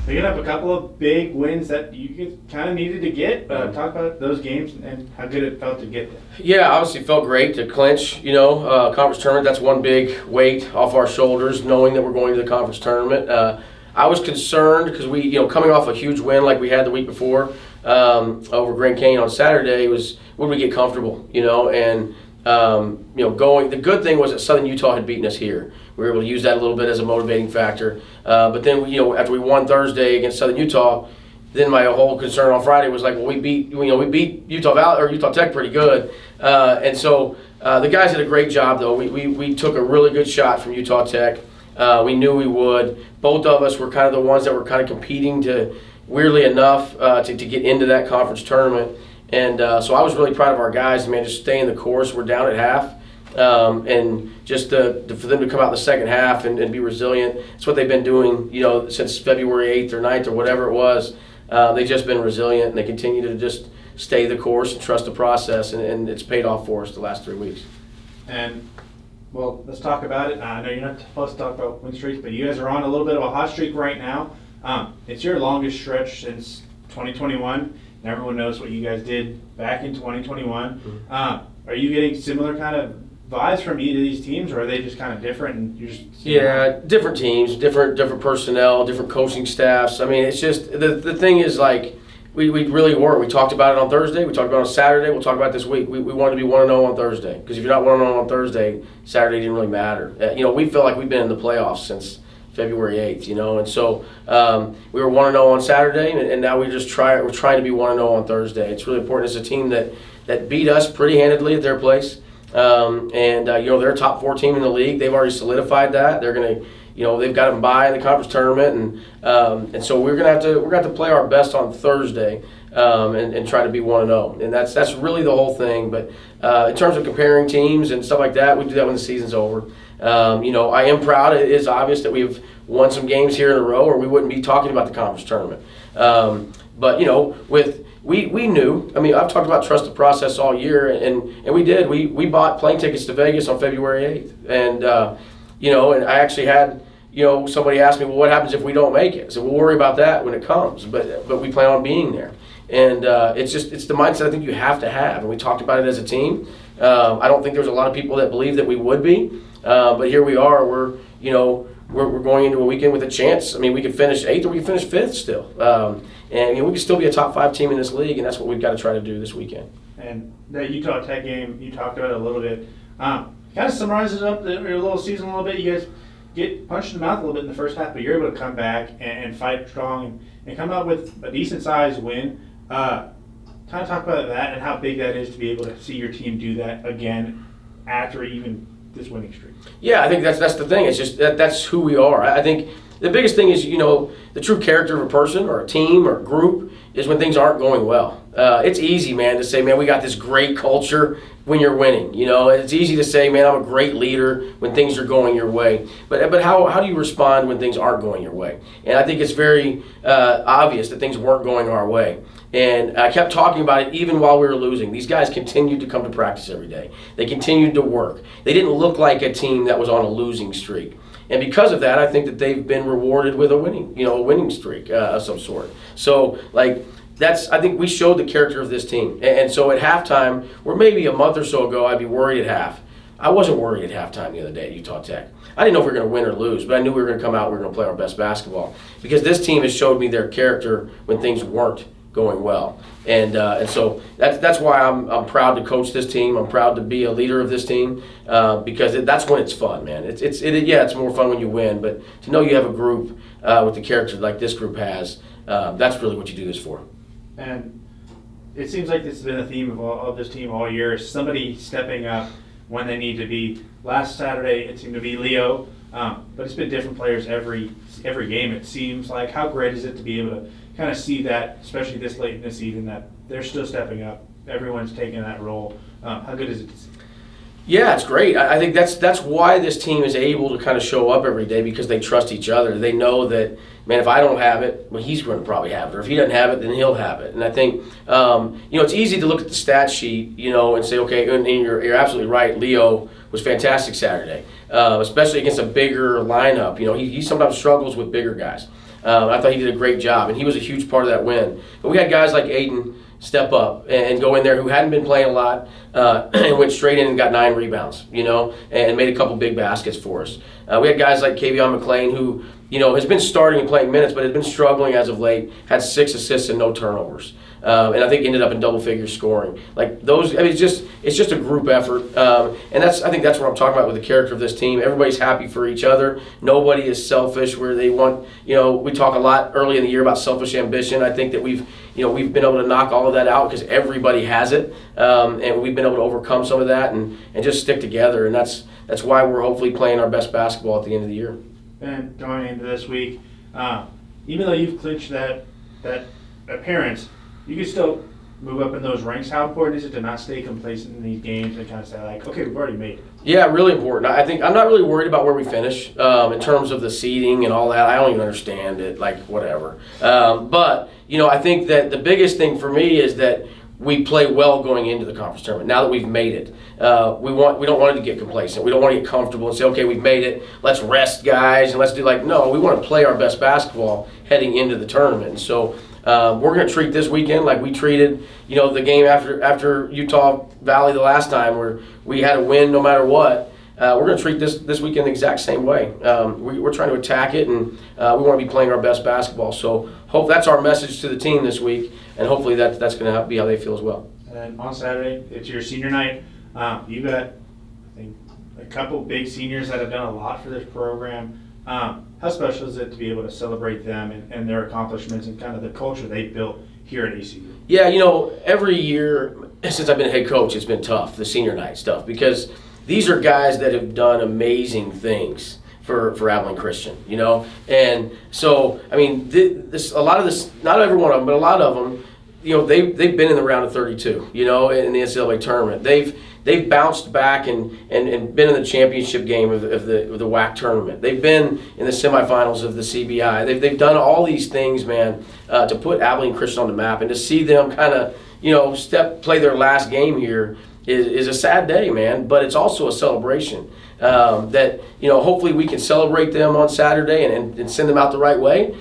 Picking up a couple of big wins that you kind of needed to get. Talk about those games and how good it felt to get them. Yeah, obviously it felt great to clinch, conference tournament. That's one big weight off our shoulders, knowing that we're going to the conference tournament. I was concerned because we, coming off a huge win like we had the week before over Grand Canyon on Saturday, would we get comfortable, and going. The good thing was that Southern Utah had beaten us here. We were able to use that a little bit as a motivating factor. But then, after we won Thursday against Southern Utah, then my whole concern on Friday was like, well, we beat Utah Valley or Utah Tech pretty good, and so the guys did a great job though. We took a really good shot from Utah Tech. We knew we would. Both of us were kind of the ones that were kind of competing to, weirdly enough, to get into that conference tournament. And so I was really proud of our guys, man, just staying the course. We're down at half. And just for them to come out in the second half and be resilient. It's what they've been doing, since February 8th or 9th or whatever it was. They've just been resilient, and they continue to just stay the course and trust the process, and it's paid off for us the last 3 weeks. And, well, let's talk about it. I know you're not supposed to talk about win streaks, but you guys are on a little bit of a hot streak right now. It's your longest stretch since 2021, and everyone knows what you guys did back in 2021. Mm-hmm. Are you getting similar kind of vibes from either of these teams, or are they just kind of different? And you're just different teams, different personnel, different coaching staffs. I mean, it's just the thing is like we really were. We talked about it on Thursday. We talked about it on Saturday. We'll talk about it this week. We wanted to be 1-0 on Thursday because if you're not 1-0 on Thursday, Saturday didn't really matter. We feel like we've been in the playoffs since February 8th. And so we were 1-0 on Saturday, and now we're trying to be 1-0 on Thursday. It's really important. It's a team that beat us pretty handedly at their place. They're a top 4 team in the league. They've already solidified that. They're going to, they've got them by in the conference tournament, and so we're going to have to play our best on Thursday, and try to be 1-0. And that's really the whole thing. But in terms of comparing teams and stuff like that, we do that when the season's over. I am proud. It is obvious that we've won some games here in a row, or we wouldn't be talking about the conference tournament. We knew. I mean, I've talked about trust the process all year, and we did. We bought plane tickets to Vegas on February 8th, and and I actually had somebody ask me, well, what happens if we don't make it? So we'll worry about that when it comes, but we plan on being there, and it's the mindset I think you have to have, and we talked about it as a team. I don't think there's a lot of people that believe that we would be, but here we are. We're going into a weekend with a chance. I mean, we could finish 8th or we could finish 5th still. And we could still be a top 5 team in this league, and that's what we've got to try to do this weekend. And that Utah Tech game, you talked about it a little bit. Kind of summarizes up your little season a little bit. You guys get punched in the mouth a little bit in the first half, but you're able to come back and fight strong and come out with a decent-sized win. Kind of talk about that and how big that is to be able to see your team do that again after even this winning streak. Yeah, I think that's the thing. It's just that's who we are. I think the biggest thing is, the true character of a person or a team or a group is when things aren't going well. It's easy, man, to say, man, we got this great culture when you're winning. It's easy to say, man, I'm a great leader when things are going your way. But how do you respond when things aren't going your way? And I think it's very obvious that things weren't going our way. And I kept talking about it even while we were losing. These guys continued to come to practice every day. They continued to work. They didn't look like a team that was on a losing streak. And because of that, I think that they've been rewarded with a winning streak of some sort. So, I think we showed the character of this team. And so at halftime, or maybe a month or so ago, I'd be worried at half. I wasn't worried at halftime the other day at Utah Tech. I didn't know if we were going to win or lose, but I knew we were going to come out, we were going to play our best basketball. Because this team has showed me their character when things weren't going well. And so that's why I'm proud to coach this team. I'm proud to be a leader of this team because that's when it's fun, man. It's more fun when you win, but to know you have a group with the character like this group has, that's really what you do this for. And it seems like this has been a theme of this team all year, somebody stepping up when they need to be. Last Saturday, it seemed to be Leo, but it's been different players every game, it seems like. How great is it to be able to kind of see that, especially this late in the season, that they're still stepping up, everyone's taking that role? How good is it to see? Yeah, it's great. I think that's why this team is able to kind of show up every day, because they trust each other. They know that, man, if I don't have it, well, he's going to probably have it. Or if he doesn't have it, then he'll have it. And I think, it's easy to look at the stat sheet, and say, okay, and you're absolutely right. Leo was fantastic Saturday, especially against a bigger lineup. He sometimes struggles with bigger guys. I thought he did a great job, and he was a huge part of that win. But we had guys like Aiden step up and go in there who hadn't been playing a lot and went straight in and got 9 rebounds, and made a couple big baskets for us. We had guys like Kavion McLean who, has been starting and playing minutes, but has been struggling as of late, had 6 assists and no turnovers. And I think ended up in double figure scoring. Like those, it's just a group effort, and I think that's what I'm talking about with the character of this team. Everybody's happy for each other. Nobody is selfish where they want. We talk a lot early in the year about selfish ambition. I think that we've been able to knock all of that out because everybody has it, and we've been able to overcome some of that and just stick together. And that's why we're hopefully playing our best basketball at the end of the year. And going into this week, even though you've clinched that appearance, you can still move up in those ranks. How important is it to not stay complacent in these games and kind of say, like, okay, we've already made it? Yeah, really important. I think I'm not really worried about where we finish in terms of the seeding and all that. I don't even understand it, like, whatever. But, I think that the biggest thing for me is that we play well going into the conference tournament. Now that we've made it, we don't want it to get complacent. We don't want to get comfortable and say, okay, we've made it. Let's rest guys and let's do no. We want to play our best basketball heading into the tournament. And so we're going to treat this weekend like we treated, the game after Utah Valley the last time, where we had a win no matter what. We're going to treat this weekend the exact same way. We're trying to attack it, and we want to be playing our best basketball. So hope that's our message to the team this week, and hopefully that's going to be how they feel as well. And on Saturday, it's your senior night. You got, I think, a couple big seniors that have done a lot for this program. How special is it to be able to celebrate them and their accomplishments and kind of the culture they've built here at ECU? Yeah, every year since I've been head coach, it's been tough, the senior night stuff, because these are guys that have done amazing things for Abilene Christian, And so, I mean, a lot of this, not every one of them, but a lot of them, they've been in the round of 32, in the NCAA tournament. They've bounced back and been in the championship game of the WAC tournament. They've been in the semifinals of the CBI. They've done all these things, man, to put Abilene Christian on the map, and to see them kind of, play their last game here is a sad day, man, but it's also a celebration that, hopefully we can celebrate them on Saturday and send them out the right way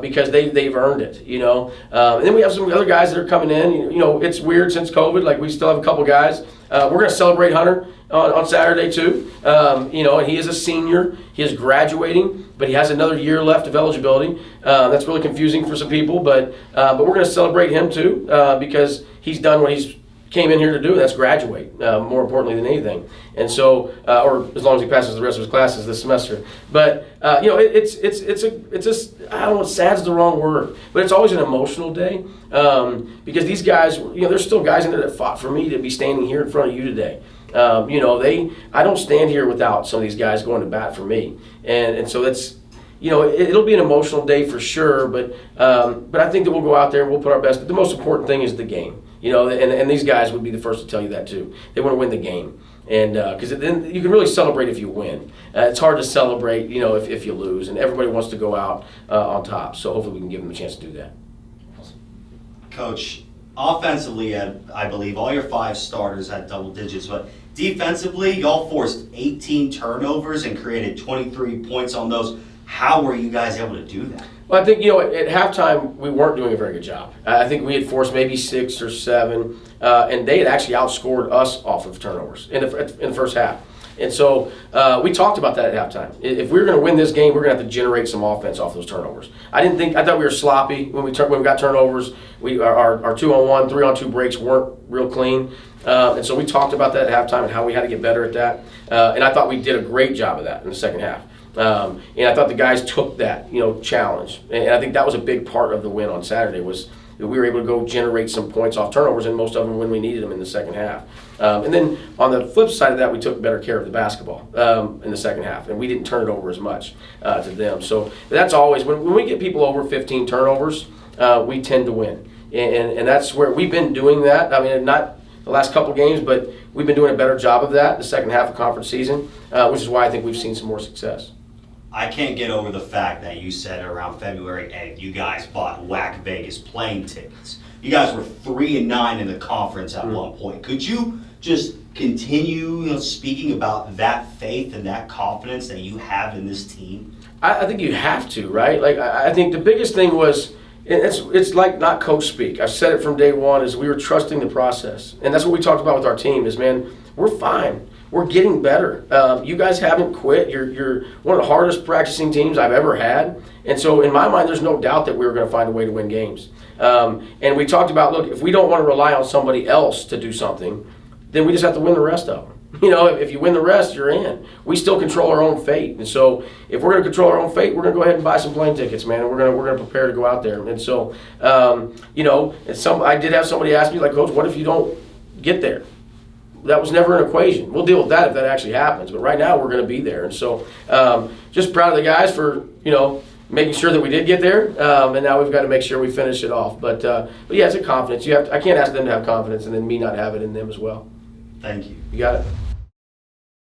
because they've earned it, And then we have some other guys that are coming in. It's weird since COVID, like we still have a couple guys. We're going to celebrate Hunter on Saturday too, and he is a senior. He is graduating, but he has another year left of eligibility. That's really confusing for some people, but we're going to celebrate him too because he's done what he's came in here to do, and that's graduate, more importantly than anything. And so, or as long as he passes the rest of his classes this semester. But it's I don't know, sad's the wrong word, but it's always an emotional day because these guys, there's still guys in there that fought for me to be standing here in front of you today. I don't stand here without some of these guys going to bat for me, and so that's. It'll be an emotional day for sure, but I think that we'll go out there and we'll put our best. But the most important thing is the game. And these guys would be the first to tell you that too. They want to win the game, and because then you can really celebrate if you win. It's hard to celebrate, if you lose, and everybody wants to go out on top. So hopefully we can give them a chance to do that. Coach, offensively, I believe all your 5 starters had double digits, but defensively, y'all forced 18 turnovers and created 23 points on those. How were you guys able to do that? Well, I think, at halftime, we weren't doing a very good job. I think we had forced maybe 6 or 7, and they had actually outscored us off of turnovers in the first half. And so we talked about that at halftime. If we were going to win this game, we're going to have to generate some offense off those turnovers. I thought we were sloppy when we got turnovers. Our 2-on-1, 3-on-2 breaks weren't real clean. And so we talked about that at halftime and how we had to get better at that. And I thought we did a great job of that in the second half. And I thought the guys took that, challenge. And I think that was a big part of the win on Saturday was that we were able to go generate some points off turnovers, and most of them when we needed them in the second half. And then on the flip side of that, we took better care of the basketball in the second half, and we didn't turn it over as much to them. So that's always, when we get people over 15 turnovers, we tend to win. And that's where we've been doing that. I mean, not the last couple games, but we've been doing a better job of that the second half of conference season, which is why I think we've seen some more success. I can't get over the fact that you said around February 8th, you guys bought WAC Vegas plane tickets. You guys were 3-9 in the conference at one point. Could you just continue, speaking about that faith and that confidence that you have in this team? I think you have to, right? Like, I think the biggest thing was, it's like not coach speak. I've said it from day one, is we were trusting the process. And that's what we talked about with our team is, man, we're fine. We're getting better. You guys haven't quit. You're one of the hardest practicing teams I've ever had. And so in my mind, there's no doubt that we were going to find a way to win games. And we talked about, look, if we don't want to rely on somebody else to do something, then we just have to win the rest of them. If you win the rest, you're in. We still control our own fate. And so if we're going to control our own fate, we're going to go ahead and buy some plane tickets, man. And we're going to prepare to go out there. And so, I did have somebody ask me, like, Coach, what if you don't get there? That was never an equation. We'll deal with that if that actually happens. But right now, we're going to be there. And so just proud of the guys for, making sure that we did get there. And now we've got to make sure we finish it off. But yeah, it's a confidence. I can't ask them to have confidence and then me not have it in them as well. Thank you. You got it.